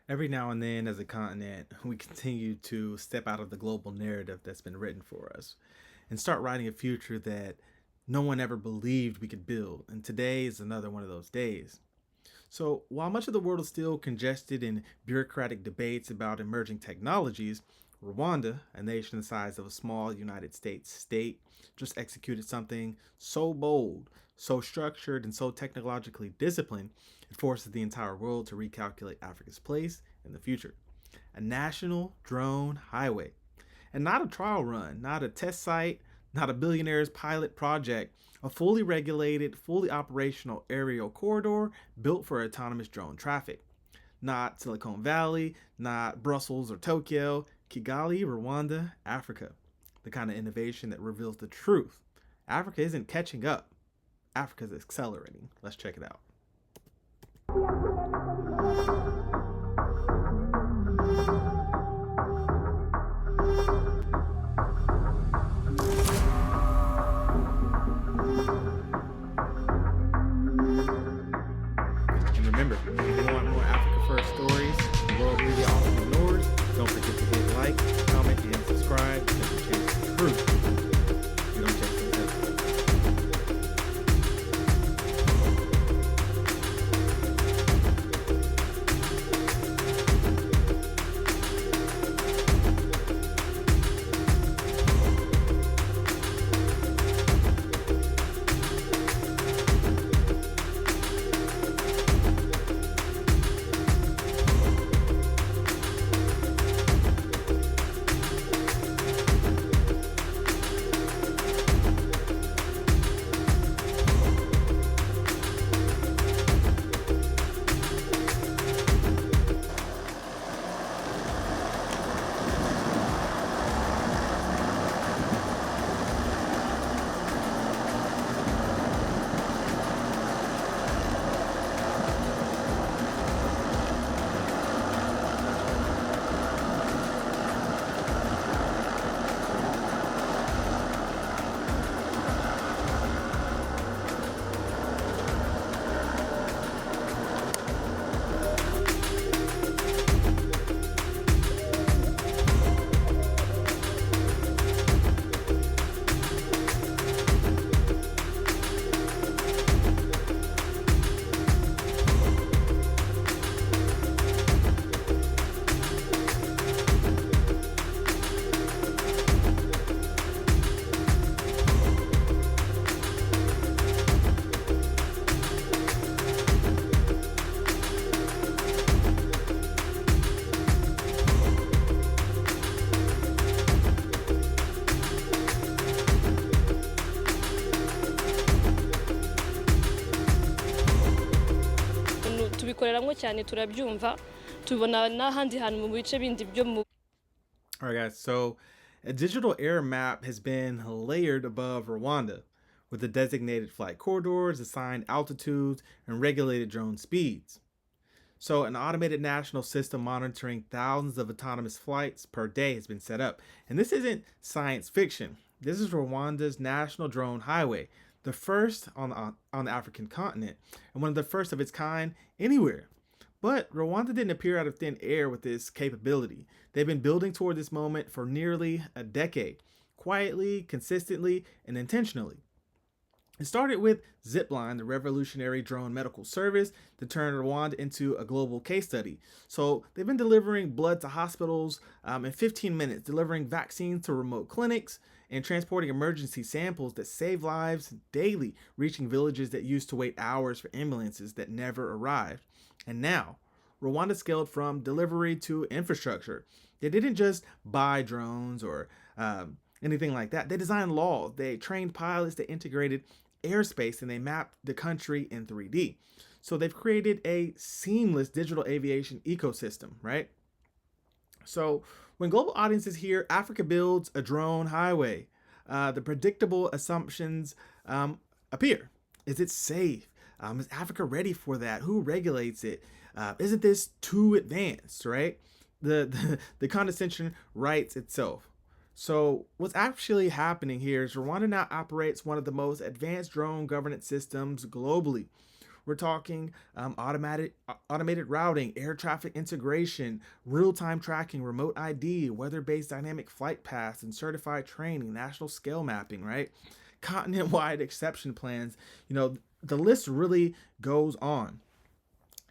Every now and then, as a continent, we continue to step out of the global narrative that's been written for us and start writing a future that no one ever believed we could build. And today is another one of those days. So, while much of the world is still congested in bureaucratic debates about emerging technologies, Rwanda, a nation the size of a small United States state, just executed something so bold, so structured, and so technologically disciplined, it forces the entire world to recalculate Africa's place in the future. A national drone highway. And not a trial run, not a test site, not a billionaire's pilot project, a fully regulated, fully operational aerial corridor built for autonomous drone traffic. Not Silicon Valley, not Brussels or Tokyo, Kigali, Rwanda, Africa. The kind of innovation that reveals the truth. Africa isn't catching up, Africa's accelerating. Let's check it out. And remember, if you want more Africa First stories, the world media often ignored, don't forget to hit like, comment, and subscribe to the channel improve. You don't check things out. tubikoreramo cyane turabyumva tubona n'ahandi hantu mu bice bindi byo mu All right, guys. So, a digital air map has been layered above Rwanda with the designated flight corridors, assigned altitudes, and regulated drone speeds. So, an automated national system monitoring thousands of autonomous flights per day has been set up. And this isn't science fiction. This is Rwanda's national drone highway, the first on the African continent, and one of the first of its kind anywhere. But Rwanda didn't appear out of thin air with this capability. They've been building toward this moment for nearly a decade, quietly, consistently, and intentionally. It started with Zipline, the revolutionary drone medical service that turned Rwanda into a global case study. So they've been delivering blood to hospitals in 15 minutes, delivering vaccines to remote clinics, and transporting emergency samples that save lives daily, reaching villages that used to wait hours for ambulances that never arrived. And now, Rwanda scaled from delivery to infrastructure. They didn't just buy drones or anything like that. They designed laws, they trained pilots, they integrated airspace, and they mapped the country in 3D. So they've created a seamless digital aviation ecosystem, right? So when global audiences hear Africa builds a drone highway, the predictable assumptions appear. Is it safe? Is Africa ready for that? Who regulates it? Isn't this too advanced, right? The condescension writes itself. So what's actually happening here is Rwanda now operates one of the most advanced drone governance systems globally. We're talking automated routing, air traffic integration, real-time tracking, remote ID, weather-based dynamic flight paths, and certified training, national scale mapping, right? Continent-wide exception plans. The list really goes on.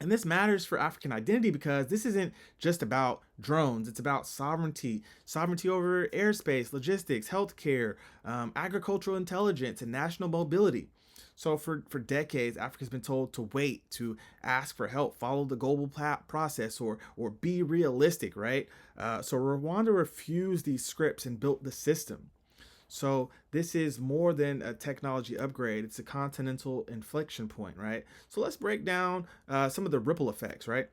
And this matters for African identity because this isn't just about drones. It's about sovereignty over airspace, logistics, healthcare, agricultural intelligence, and national mobility. So for decades, Africa's been told to wait, to ask for help, follow the global process, or be realistic, right? So Rwanda refused these scripts and built the system. So this is more than a technology upgrade. It's a continental inflection point, right? So let's break down some of the ripple effects, right?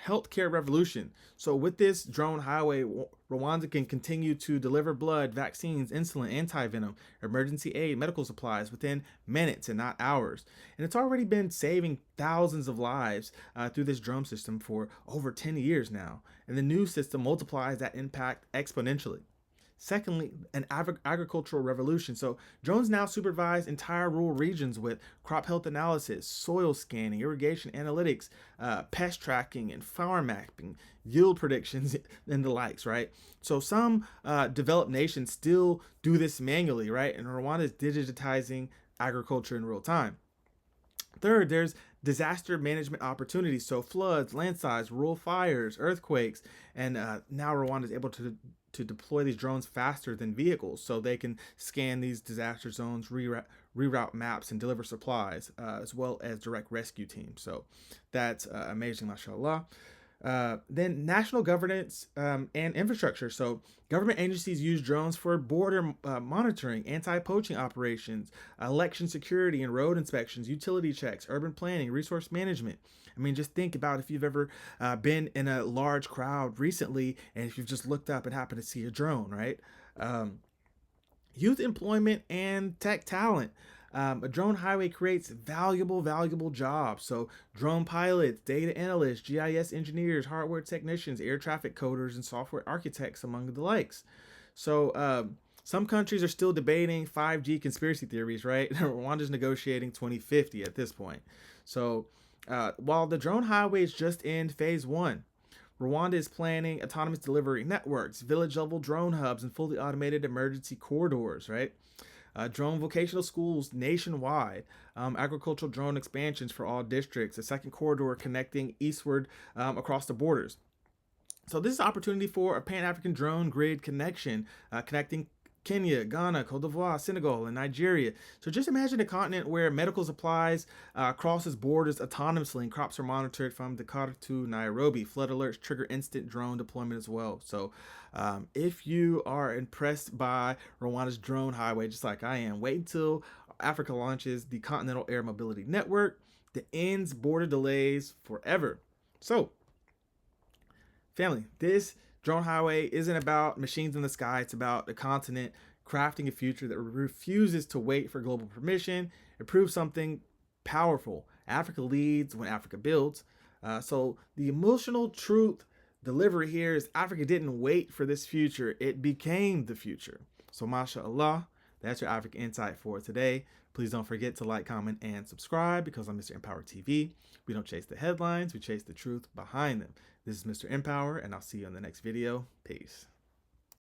Healthcare revolution. So with this drone highway, Rwanda can continue to deliver blood, vaccines, insulin, anti-venom, emergency aid, medical supplies within minutes and not hours. And it's already been saving thousands of lives through this drone system for over 10 years now. And the new system multiplies that impact exponentially. Secondly, an agricultural revolution. So drones now supervise entire rural regions with crop health analysis, soil scanning, irrigation analytics, pest tracking, and farm mapping, yield predictions, and the likes, right? So some developed nations still do this manually, right? And Rwanda is digitizing agriculture in real time. Third, there's disaster management opportunities. So floods, landslides, rural fires, earthquakes, and now Rwanda is able to deploy these drones faster than vehicles, so they can scan these disaster zones, reroute maps, and deliver supplies, as well as direct rescue teams. So that's amazing, mashallah. Then national governance and infrastructure. So government agencies use drones for border monitoring, anti-poaching operations, election security and road inspections, utility checks, urban planning, resource management. I mean, just think about if you've ever been in a large crowd recently and if you've just looked up and happened to see a drone, right? Youth employment and tech talent. A drone highway creates valuable jobs. So drone pilots, data analysts, GIS engineers, hardware technicians, air traffic coders, and software architects, among the likes. So some countries are still debating 5G conspiracy theories, right? Rwanda's negotiating 2050 at this point. So while the drone highway is just in phase one, Rwanda is planning autonomous delivery networks, village level drone hubs, and fully automated emergency corridors, right? Drone vocational schools nationwide, agricultural drone expansions for all districts, a second corridor connecting eastward across the borders. So this is an opportunity for a Pan-African drone grid connection, connecting Kenya, Ghana, Cote d'Ivoire, Senegal, and Nigeria. So just imagine a continent where medical supplies crosses borders autonomously and crops are monitored from Dakar to Nairobi. Flood alerts trigger instant drone deployment as well. So if you are impressed by Rwanda's drone highway, just like I am, wait until Africa launches the Continental Air Mobility Network that ends border delays forever. So family, this drone highway isn't about machines in the sky. It's about a continent crafting a future that refuses to wait for global permission. It proves something powerful. Africa leads when Africa builds. So the emotional truth delivery here is Africa didn't wait for this future. It became the future. So mashallah, that's your Africa Insight for today. Please don't forget to like, comment, and subscribe because I'm Mr. Empower TV. We don't chase the headlines, we chase the truth behind them. This is Mr. Empower, and I'll see you on the next video. Peace.